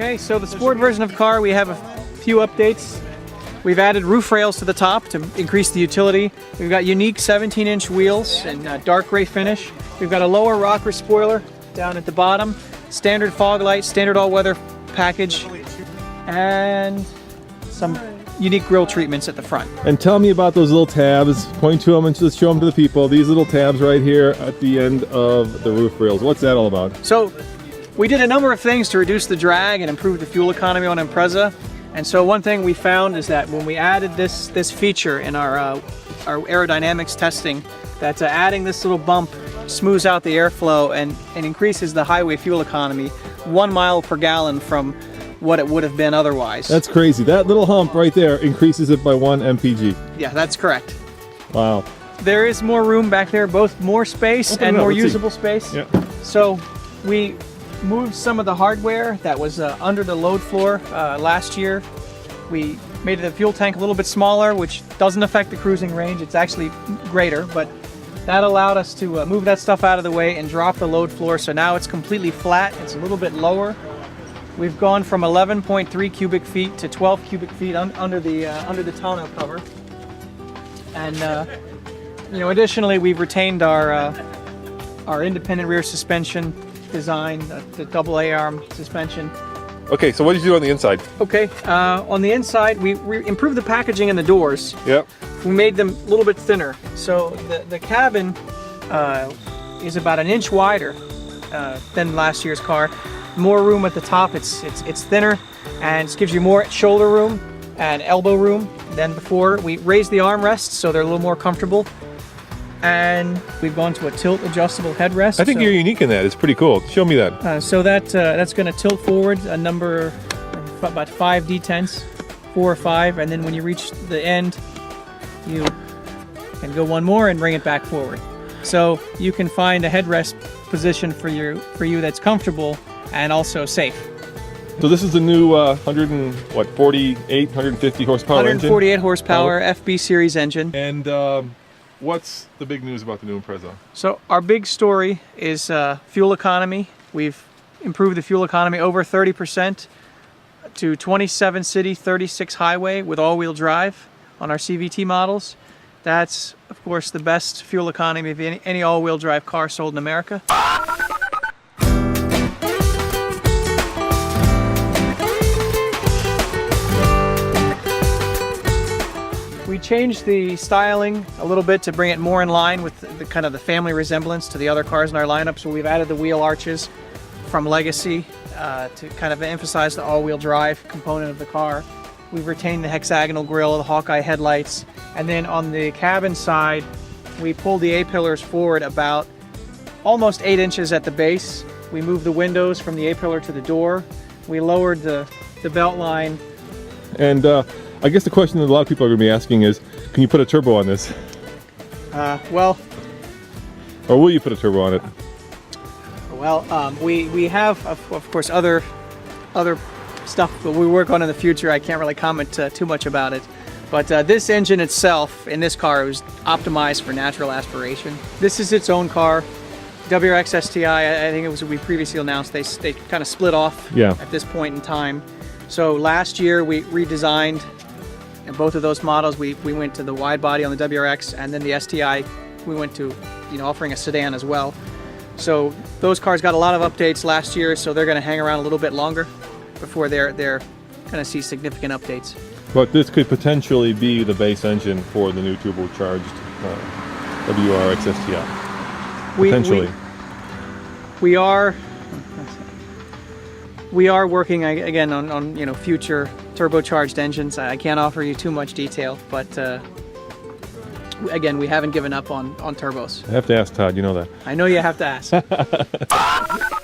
Okay, so the sport version of the car, we have a few updates. We've added roof rails to the top to increase the utility. We've got unique 17-inch wheels and dark gray finish. We've got a lower rocker spoiler down at the bottom, standard fog lights, standard all-weather package, and some unique grille treatments at the front. And tell me about those little tabs. Point to them and just show them to the people. These little tabs right here at the end of the roof rails. What's that all about? So we did a number of things to reduce the drag and improve the fuel economy on Impreza. And so one thing we found is that when we added this feature in our aerodynamics testing, that adding this little bump smooths out the airflow and increases the highway fuel economy 1 mile per gallon from what it would have been otherwise. That's crazy. That little hump right there increases it by 1 mpg. Yeah, that's correct. Wow. There is more room back there, both more space and more usable space. Yeah. So we moved some of the hardware that was under the load floor last year. We made the fuel tank a little bit smaller, which doesn't affect the cruising range. It's actually greater, but that allowed us to move that stuff out of the way and drop the load floor. So now it's completely flat. It's a little bit lower. We've gone from 11.3 cubic feet to 12 cubic feet under the tonneau cover. And you know, additionally, we've retained our independent rear suspension design, the double A-arm suspension. Okay, so what did you do on the inside? Okay, on the inside, we improved the packaging in the doors. Yep. We made them a little bit thinner. So the cabin is about 1 inch wider than last year's car. More room at the top. It's thinner, and it gives you more shoulder room and elbow room than before. We raised the armrests so they're a little more comfortable. And we've gone to a tilt adjustable headrest. I think you're unique in that. It's pretty cool. Show me that. So that's going to tilt forward a number, about 5 D10s, 4 or 5, and then when you reach the end, you can go one more and bring it back forward. So you can find a headrest position for you that's comfortable and also safe. So this is the new 150 horsepower engine? 148 horsepower FB series engine. And what's the big news about the new Impreza? So our big story is fuel economy. We've improved the fuel economy over 30% to 27 city, 36 highway with all-wheel drive on our CVT models. That's, of course, the best fuel economy of any all-wheel drive car sold in America. We changed the styling a little bit to bring it more in line with the kind of the family resemblance to the other cars in our lineup. So we've added the wheel arches from Legacy to kind of emphasize the all-wheel drive component of the car. We've retained the hexagonal grille, the Hawkeye headlights, and then on the cabin side, we pulled the A-pillars forward about almost 8 inches at the base. We moved the windows from the A-pillar to the door. We lowered the belt line. And I guess the question that a lot of people are going to be asking is, can you put a turbo on this? Well... Or will you put a turbo on it? Well, we have, of course, other stuff that we work on in the future. I can't really comment too much about it. But this engine itself, in this car, was optimized for natural aspiration. This is its own car. WRX STI, I think it was we previously announced, they kind of split off at this point in time. So last year we redesigned both of those models. We went to the wide body on the WRX, and then the STI we went to, offering a sedan as well. So those cars got a lot of updates last year, so they're going to hang around a little bit longer before they're going to see significant updates. But this could potentially be the base engine for the new turbocharged WRX STI. Potentially. We are working again on future turbocharged engines. I can't offer you too much detail, but again, we haven't given up on turbos. I have to ask Todd, you know that. I know you have to ask.